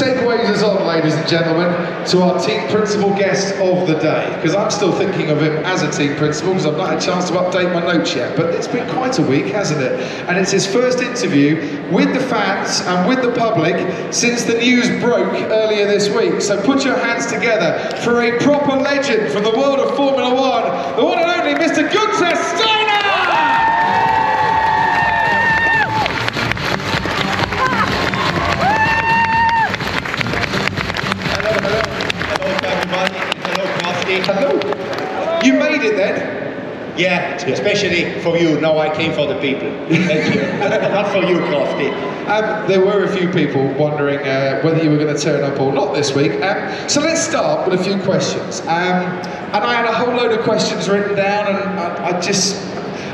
segues us on, ladies and gentlemen, to our team principal guest of the day. Because I'm still thinking of him as a team principal, because I've not had a chance to update my notes yet. But it's been quite a week, hasn't it? And it's his first interview with the fans and with the public since the news broke earlier this week. So put your hands together for a proper legend from the world of Formula One, the one and only Mr. Guenther Steiner! Hello. You made it then? Yeah, especially for you. No, I came for the people. Thank you. Not for you, Crofty. There were a few people wondering whether you were going to turn up or not this week. So let's start with a few questions. And I had a whole load of questions written down, and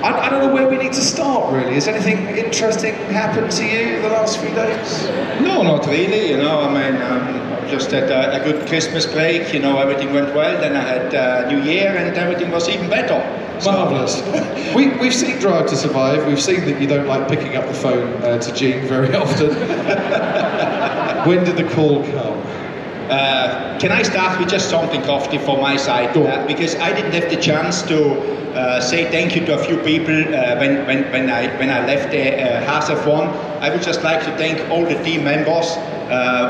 I don't know where we need to start, really. Has anything interesting happened to you the last few days? No, not really. You know, I mean, just had a good Christmas break. You know, everything went well. Then I had New Year, and everything was even better. Marvellous. We've seen Drive to Survive. We've seen that you don't like picking up the phone to Gene very often. When did the call come? Can I start with just something, Crofty, from my side? Because I didn't have the chance to say thank you to a few people when I left Haas F1. I would just like to thank all the team members,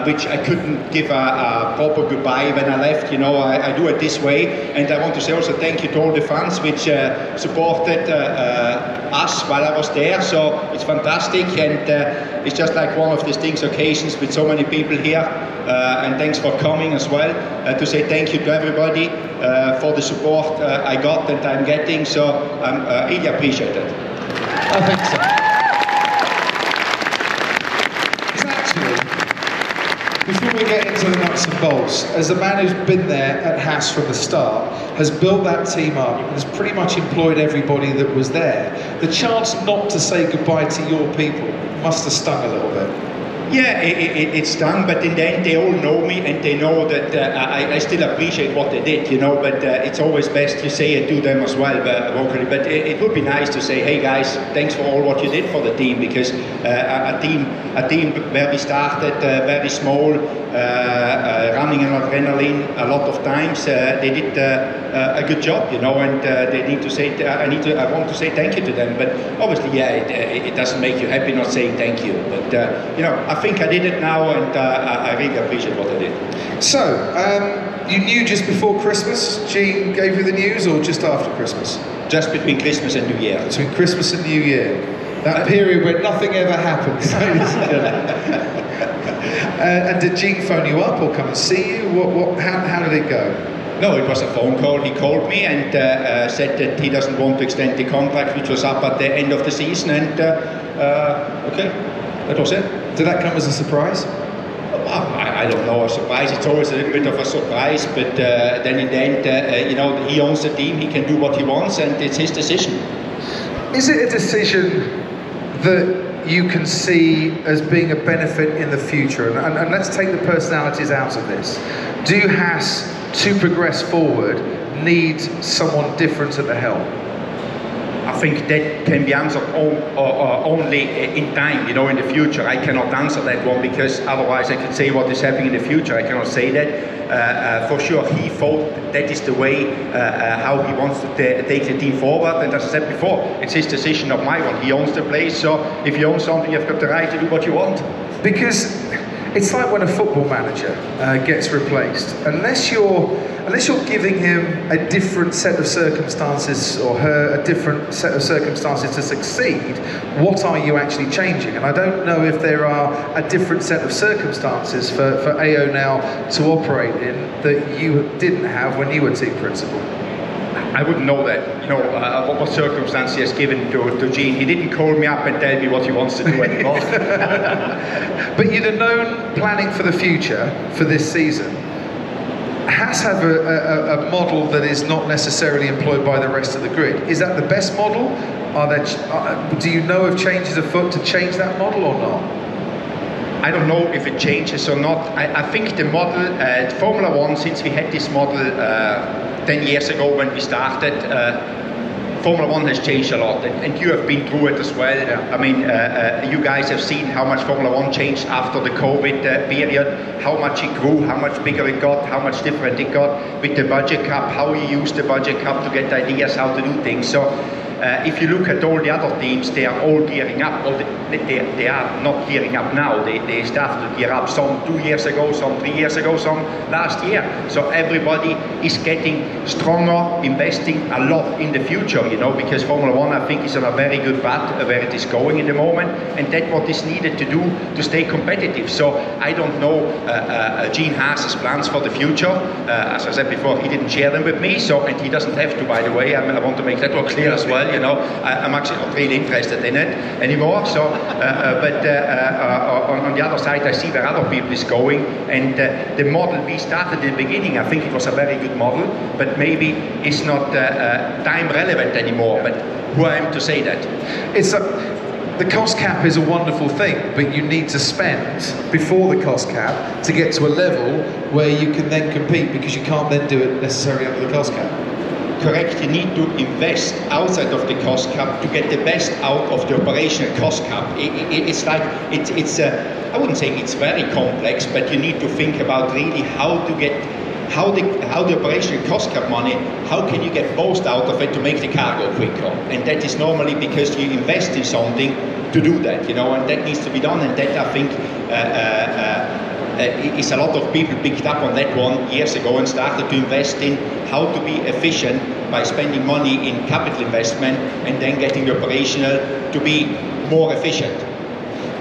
which I couldn't give a proper goodbye when I left. You know, I do it this way, and I want to say also thank you to all the fans which supported us while I was there. So it's fantastic, and it's just like one of these occasions with so many people here. And thanks for coming as well, to say thank you to everybody for the support I got and I'm getting, so I'm really appreciate it. I think so. Because actually, before we get into the nuts and bolts, as a man who's been there at Haas from the start, has built that team up, and has pretty much employed everybody that was there, the chance not to say goodbye to your people must have stung a little bit. Yeah, it stung, but in the end they all know me, and they know that I still appreciate what they did, you know, but it's always best to say it to them as well, vocally. But it would be nice to say, hey guys, thanks for all what you did for the team, because a team where we started very small, running on adrenaline a lot of times, they did a good job, you know, and they need to say, I want to say thank you to them. But obviously, yeah, it doesn't make you happy not saying thank you, but you know, I think I did it now, and I really appreciate what I did. So, you knew just before Christmas, Gene gave you the news, or just after Christmas? Just between Christmas and New Year. Between Christmas and New Year. That period where nothing ever happens. And did Gene phone you up or come and see you? How did it go? No, it was a phone call. He called me and said that he doesn't want to extend the contract, which was up at the end of the season, and okay, that was it. Did that come as a surprise? I don't know, a surprise. It's always a little bit of a surprise, but then in the end, you know, he owns the team, he can do what he wants, and it's his decision. Is it a decision that you can see as being a benefit in the future? And let's take the personalities out of this. Do Haas, to progress forward, need someone different at the helm? I think that can be answered only in time, you know, in the future. I cannot answer that one, because otherwise I could say what is happening in the future. I cannot say that. For sure, he thought that is the way how he wants to take the team forward. And as I said before, it's his decision, not my one. He owns the place, so if you own something, you've got the right to do what you want. Because it's like when a football manager gets replaced. Unless you're giving him a different set of circumstances, or her a different set of circumstances to succeed, what are you actually changing? And I don't know if there are a different set of circumstances for AO now to operate in that you didn't have when you were team principal. I wouldn't know that, you know, what circumstance he has given to Gene. He didn't call me up and tell me what he wants to do anymore. But you'd have known, planning for the future, for this season, Haas have a model that is not necessarily employed by the rest of the grid. Is that the best model? Do you know of changes afoot to change that model or not? I don't know if it changes or not. I think the model, Formula One, since we had this model 10 years ago when we started, Formula One has changed a lot, and you have been through it as well. Yeah. I mean, you guys have seen how much Formula One changed after the COVID period, how much it grew, how much bigger it got, how much different it got with the budget cap, how you use the budget cap to get ideas how to do things. So if you look at all the other teams, they are all gearing up. They are not gearing up now. They started to gear up, some 2 years ago, some 3 years ago, some last year. So everybody is getting stronger, investing a lot in the future, you know, because Formula One, I think, is on a very good path where it is going in the moment, and that's what is needed to do to stay competitive. So I don't know Gene Haas's plans for the future. As I said before, he didn't share them with me, so, and he doesn't have to, by the way. I want to make that one clear as well. You know, I'm actually not really interested in it anymore. So, but on the other side, I see where other people is going, and the model we started in the beginning, I think it was a very good model, but maybe it's not time relevant anymore. But who I am to say that? The cost cap is a wonderful thing, but you need to spend before the cost cap to get to a level where you can then compete, because you can't then do it necessarily under the cost cap. Correct, you need to invest outside of the cost cap to get the best out of the operational cost cap. It's like, I wouldn't say it's very complex, but you need to think about really how to get, how the operational cost cap money, how can you get most out of it to make the car go quicker? And that is normally because you invest in something to do that, you know, and that needs to be done, and that I think is a lot of people picked up on that one years ago and started to invest in how to be efficient by spending money in capital investment and then getting the operational to be more efficient.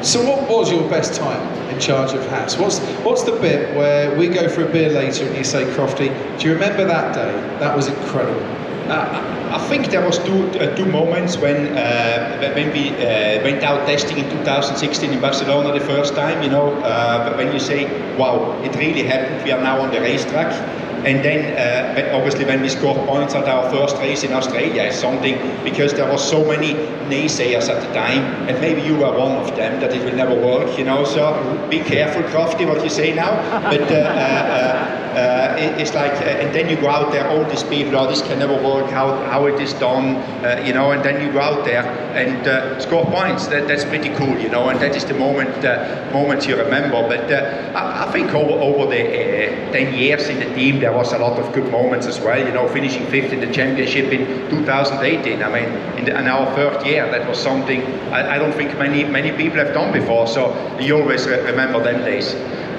So what was your best time in charge of Haas? What's the bit where we go for a beer later and you say, Crofty, do you remember that day? That was incredible. I think there was two moments when we went out testing in 2016 in Barcelona the first time, you know, when you say, wow, it really happened, we are now on the racetrack. And then obviously when we scored points at our first race in Australia, is something, because there was so many naysayers at the time, and maybe you were one of them, that it will never work, you know, so be careful, Crofty, what you say now. But it's like, and then you go out there, all these people, oh, this can never work, how it is done, you know, and then you go out there and score points. That's pretty cool, you know, and that is the moments you remember. But I think over the 10 years in the team, there was a lot of good moments as well, you know, finishing 5th in the championship in 2018. I mean, in our third year, that was something I don't think many people have done before, so you always remember them days.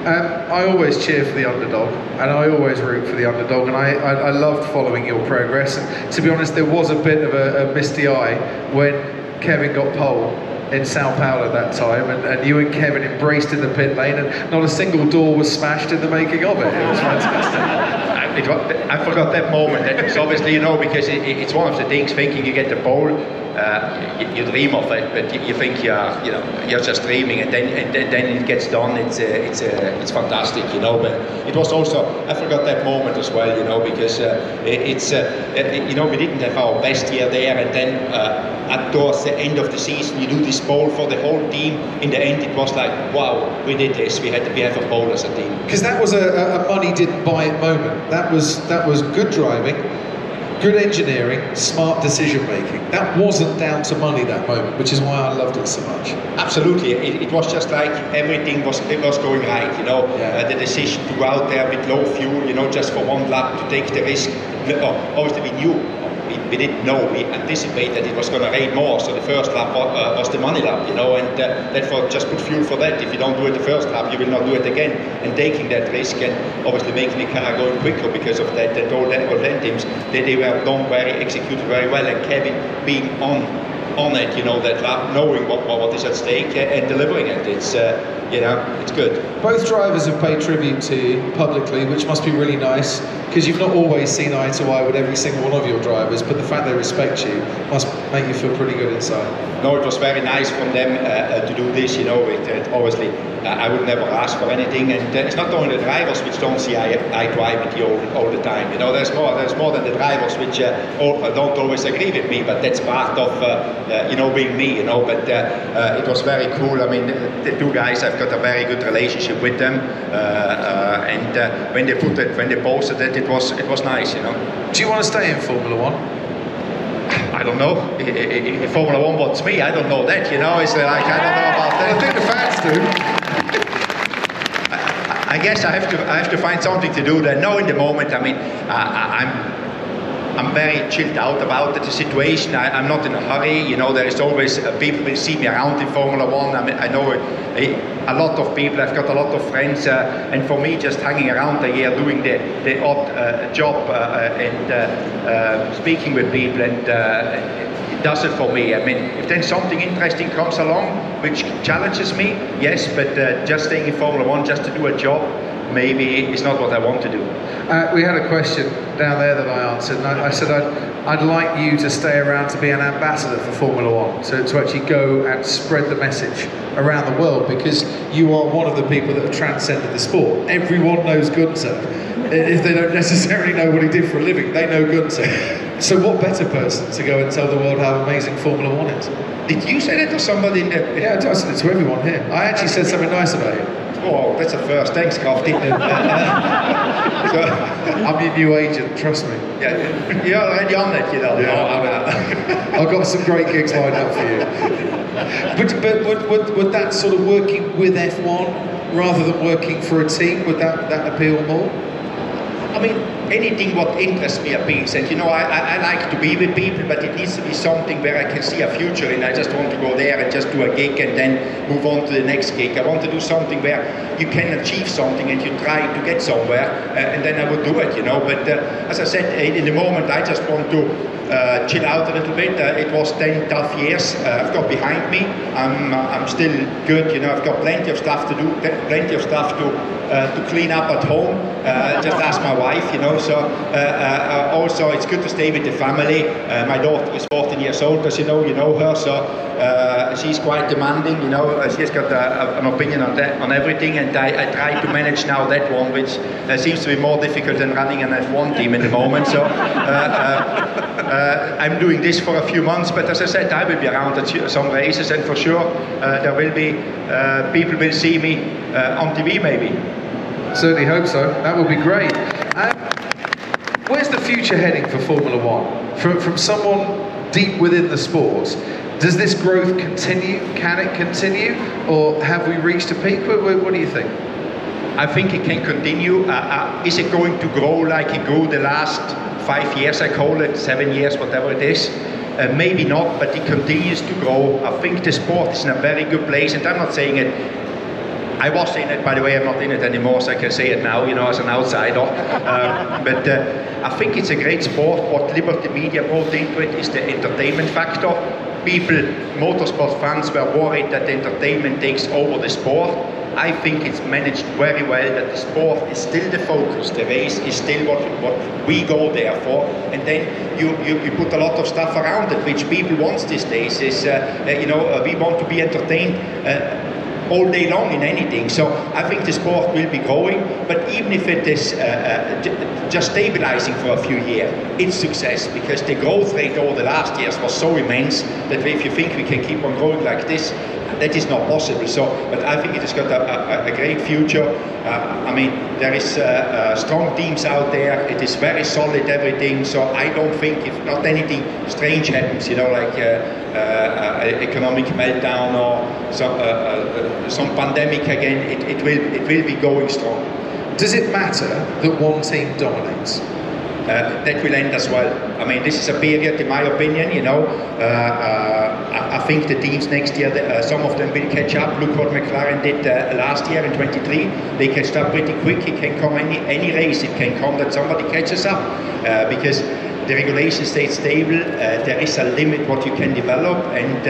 I always cheer for the underdog, and I always root for the underdog, and I loved following your progress. And to be honest, there was a bit of a misty eye when Kevin got pole in Sao Paulo that time, and you and Kevin embraced in the pit lane, and not a single door was smashed in the making of it. It was fantastic. I forgot that moment. That was obviously, you know, because it's one of the things, thinking you get the pole, you dream of it, but you think you're just dreaming, and then it gets done. It's fantastic, you know. But it was also, I forgot that moment as well, you know, because you know, we didn't have our best year there, and then towards the end of the season, you do this pole for the whole team. In the end, it was like, wow, we did this. We have a pole as a team. Because that was a money didn't buy it moment. That was good driving, good engineering, smart decision making. That wasn't down to money, that moment, which is why I loved it so much. Absolutely, it was just like everything was going right, you know. Yeah. The decision to go out there with low fuel, you know, just for one lap to take the risk. Obviously, we knew. We didn't know, we anticipated that it was going to rain more, so the first lap was the money lap, you know, and therefore just put fuel for that. If you don't do it the first lap, you will not do it again, and taking that risk and obviously making the car going quicker because of that all the teams, they were done executed very well, and Kevin being on it, you know, that lap, knowing what is at stake and delivering it. It's you know, it's good. Both drivers have paid tribute to you publicly, which must be really nice, because you've not always seen eye to eye with every single one of your drivers, but the fact they respect you must make you feel pretty good inside. No, it was very nice from them to do this, you know. Obviously, I would never ask for anything, and it's not only the drivers which don't see eye to eye with you all the time, you know. There's more than the drivers which don't always agree with me, but that's part of you know, being me, you know. But it was very cool. I mean, the two guys, I've got a very good relationship with them, and when they posted it, it was nice, you know. Do you want to stay in Formula One? I don't know. If Formula One wants me, I don't know that. You know, it's like I don't know about that. I think the fans do. I guess I have to find something to do there. No, in the moment, I mean, I'm very chilled out about the situation. I'm not in a hurry. You know, there is always people will see me around in Formula One. I mean, I know a lot of people. I've got a lot of friends, and for me, just hanging around a year, doing the odd job and speaking with people, and it does it for me. I mean, if then something interesting comes along which challenges me, yes. But just staying in Formula One just to do a job, maybe it's not what I want to do. We had a question down there that I answered, and I said I'd like you to stay around to be an ambassador for Formula One, to actually go and spread the message around the world, because you are one of the people that have transcended the sport. Everyone knows Guenther. If they don't necessarily know what he did for a living, they know Guenther. So what better person to go and tell the world how amazing Formula One is? Did you say that to somebody in the... Yeah, I said it to everyone here. I actually said something nice about you. Oh, that's a first. Thanks, Crofty. So, I'm your new agent, trust me. Yeah, you're already on it, you know. Yeah, I've got some great gigs lined up for you. But would that sort of working with F1 rather than working for a team, would that appeal more? I mean, anything what interests me appeals, and you know, I like to be with people, but it needs to be something where I can see a future in. I just want to go there and just do a gig and then move on to the next gig. I want to do something where you can achieve something and you try to get somewhere, and then I would do it, you know. But as I said, in the moment, I just want to chill out a little bit. It was 10 tough years I've got behind me. I'm still good, you know. I've got plenty of stuff to do, plenty of stuff to clean up at home. Just ask my wife, you know. So also it's good to stay with the family. My daughter is 14 years old, as you know her. So she's quite demanding, you know. She's got an opinion on everything, and I try to manage now that one, which seems to be more difficult than running an F1 team at the moment. So I'm doing this for a few months, but as I said, I will be around at some races, and for sure there will be people will see me on TV maybe. Certainly hope so. That would be great. Where's the future heading for Formula One? From someone deep within the sport, does this growth continue? Can it continue? Or have we reached a peak? What do you think? I think it can continue. Is it going to grow like it grew the last 5 years, I call it, 7 years, whatever it is? Maybe not, but it continues to grow. I think the sport is in a very good place, and I'm not saying it. I was in it, by the way. I'm not in it anymore, so I can say it now, you know, as an outsider. But I think it's a great sport. What Liberty Media brought into it is the entertainment factor. People, motorsport fans, were worried that the entertainment takes over the sport. I think it's managed very well, that the sport is still the focus, the race is still what we go there for, and then you put a lot of stuff around it, which people want these days, is, you know, we want to be entertained all day long in anything. So I think the sport will be growing, but even if it is just stabilizing for a few years, it's success, because the growth rate over the last years was so immense that if you think we can keep on growing like this, that is not possible. So, but I think it has got a great future. I mean, there is strong teams out there. It is very solid, everything. So I don't think, if not anything strange happens, you know, like economic meltdown or some pandemic again, it will be going strong. Does it matter that one team dominates? That will end as well. I mean, this is a period, in my opinion, you know, I think the teams next year, some of them will catch up. Look what McLaren did last year in 23. They catched up pretty quick. It can come any race, it can come that somebody catches up, because the regulation stays stable. There is a limit what you can develop, and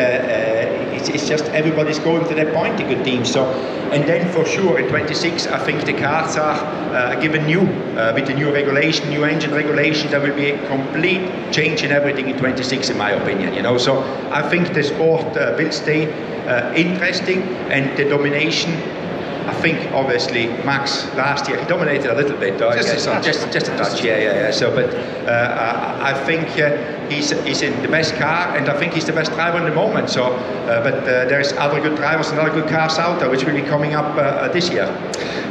it's just everybody's going to that point, the good teams. So, and then for sure in 26, I think the cars are given new with the new regulation, new engine regulation. There will be a complete change in everything in 26, in my opinion. You know, so I think the sport will stay interesting, and the domination. I think obviously Max last year he dominated a little bit, just a touch, yeah. So, but I think he's in the best car, and I think he's the best driver in the moment. So, but there's other good drivers and other good cars out there which will be coming up this year.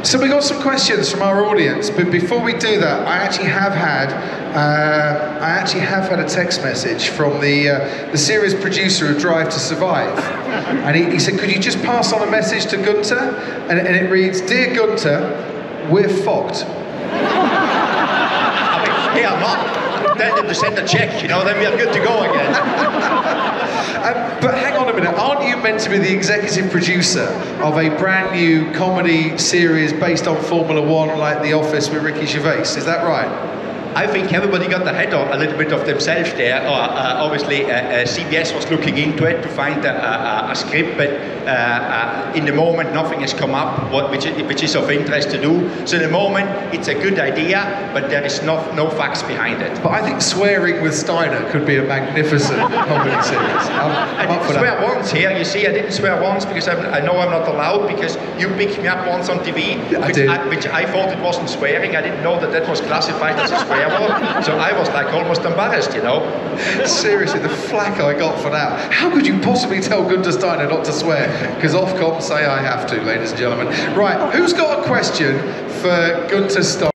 So we got some questions from our audience, but before we do that, I actually have had a text message from the series producer of Drive to Survive, and he said, "Could you just pass on a message to Guenther?" And it reads, "Dear Guenther, we're fucked." I mean, hey, I'm not. Tell them to send a check, you know, then we are good to go again. But hang on a minute, aren't you meant to be the executive producer of a brand new comedy series based on Formula One, like The Office with Ricky Gervais? Is that right? I think everybody got ahead of a little bit of themselves there. Obviously, CBS was looking into it to find a script, but in the moment, nothing has come up which is of interest to do. So, in the moment, it's a good idea, but there is no facts behind it. But I think Swearing with Steiner could be a magnificent comedy series. I didn't swear once here. You see, I didn't swear once because I know I'm not allowed, because you picked me up once on TV, which I thought it wasn't swearing. I didn't know that was classified as a swear. So I was like almost embarrassed, you know. Seriously, the flack I got for that. How could you possibly tell Guenther Steiner not to swear? Because Ofcom say I have to, ladies and gentlemen. Right, who's got a question for Guenther Steiner?